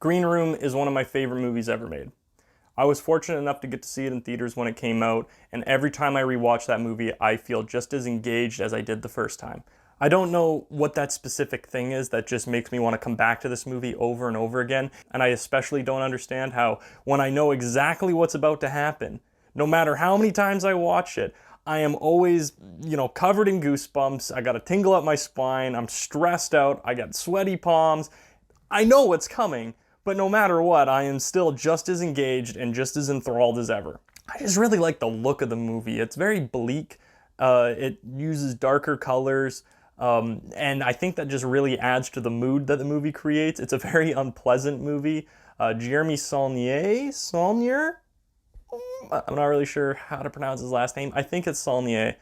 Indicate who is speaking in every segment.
Speaker 1: Green Room is one of my favorite movies ever made. I was fortunate enough to get to see it in theaters when it came out, and every time I rewatch that movie, I feel just as engaged as I did the first time. I don't know what that specific thing is that just makes me want to come back to this movie over and over again, and I especially don't understand how, when I know exactly what's about to happen, no matter how many times I watch it, I am always, covered in goosebumps. I got a tingle up my spine. I'm stressed out. I got sweaty palms. I know what's coming, but no matter what, I am still just as engaged and just as enthralled as ever. I just really like the look of the movie. It's very bleak. It uses darker colors. And I think that just really adds to the mood that the movie creates. It's a very unpleasant movie. Jeremy Saulnier? I'm not really sure how to pronounce his last name. I think it's Saulnier.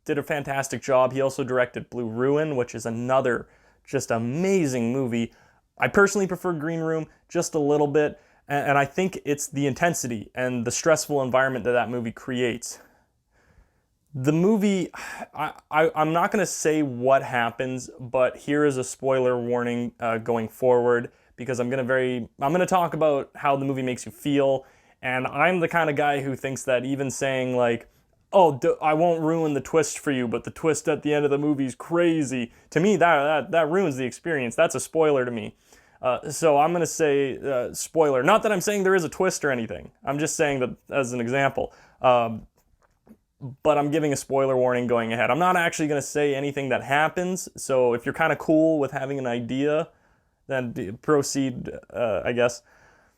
Speaker 1: Did a fantastic job. He also directed Blue Ruin, which is another just amazing movie. I personally prefer Green Room just a little bit, and I think it's the intensity and the stressful environment that that movie creates. The movie, I'm not going to say what happens, but here is a spoiler warning going forward, because I'm going to talk about how the movie makes you feel, and I'm the kind of guy who thinks that even saying like, oh, I won't ruin the twist for you, but the twist at the end of the movie is crazy. To me, that ruins the experience. That's a spoiler to me. So I'm going to say spoiler. Not that I'm saying there is a twist or anything. I'm just saying that as an example. But I'm giving a spoiler warning going ahead. I'm not actually going to say anything that happens. So if you're kind of cool with having an idea, then proceed, I guess.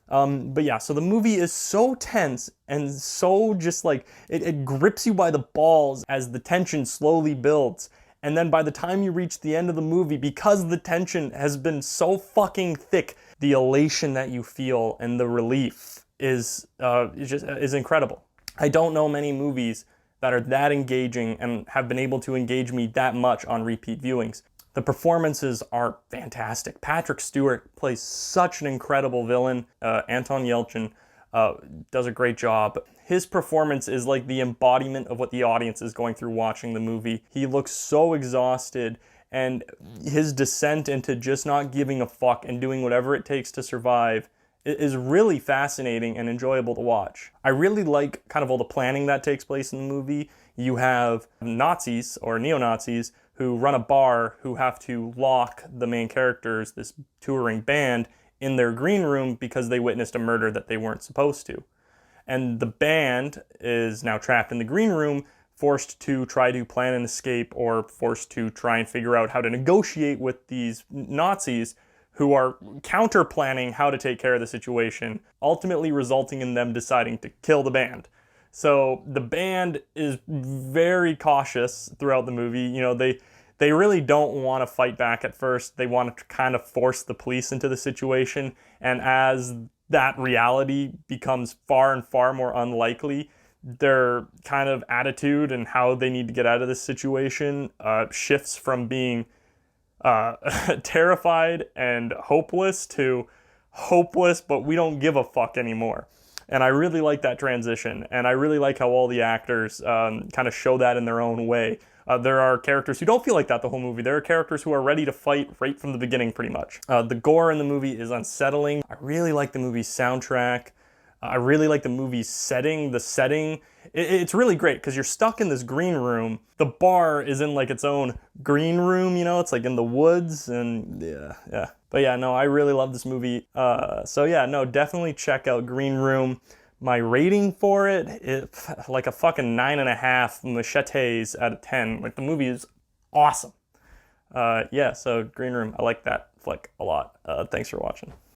Speaker 1: But yeah, so the movie is so tense and so just like, it grips you by the balls as the tension slowly builds. And then by the time you reach the end of the movie, because the tension has been so fucking thick, the elation that you feel and the relief is incredible. I don't know many movies that are that engaging and have been able to engage me that much on repeat viewings. The performances are fantastic. Patrick Stewart plays such an incredible villain. Anton Yelchin does a great job. His performance is like the embodiment of what the audience is going through watching the movie. He looks so exhausted, and his descent into just not giving a fuck and doing whatever it takes to survive is really fascinating and enjoyable to watch. I really like kind of all the planning that takes place in the movie. You have Nazis or neo-Nazis who run a bar who have to lock the main characters, this touring band, in their green room because they witnessed a murder that they weren't supposed to. And the band is now trapped in the green room, forced to try to plan an escape or forced to try and figure out how to negotiate with these Nazis who are counter-planning how to take care of the situation, ultimately resulting in them deciding to kill the band. So the band is very cautious throughout the movie. They really don't want to fight back at first. They want to kind of force the police into the situation. And as that reality becomes far and far more unlikely, their kind of attitude and how they need to get out of this situation shifts from being terrified and hopeless to hopeless, but we don't give a fuck anymore. And I really like that transition, and I really like how all the actors kind of show that in their own way. There are characters who don't feel like that the whole movie. There are characters who are ready to fight right from the beginning, pretty much. The gore in the movie is unsettling. I really like the movie's soundtrack. I really like the movie's setting. The setting, it's really great because you're stuck in this green room. The bar is in like its own green room, it's like in the woods, and yeah. But yeah, no, I really love this movie. So yeah, no, definitely check out Green Room. My rating for it, like a fucking 9.5 machetes out of 10. Like, the movie is awesome. Yeah, so Green Room, I like that flick a lot. Thanks for watching.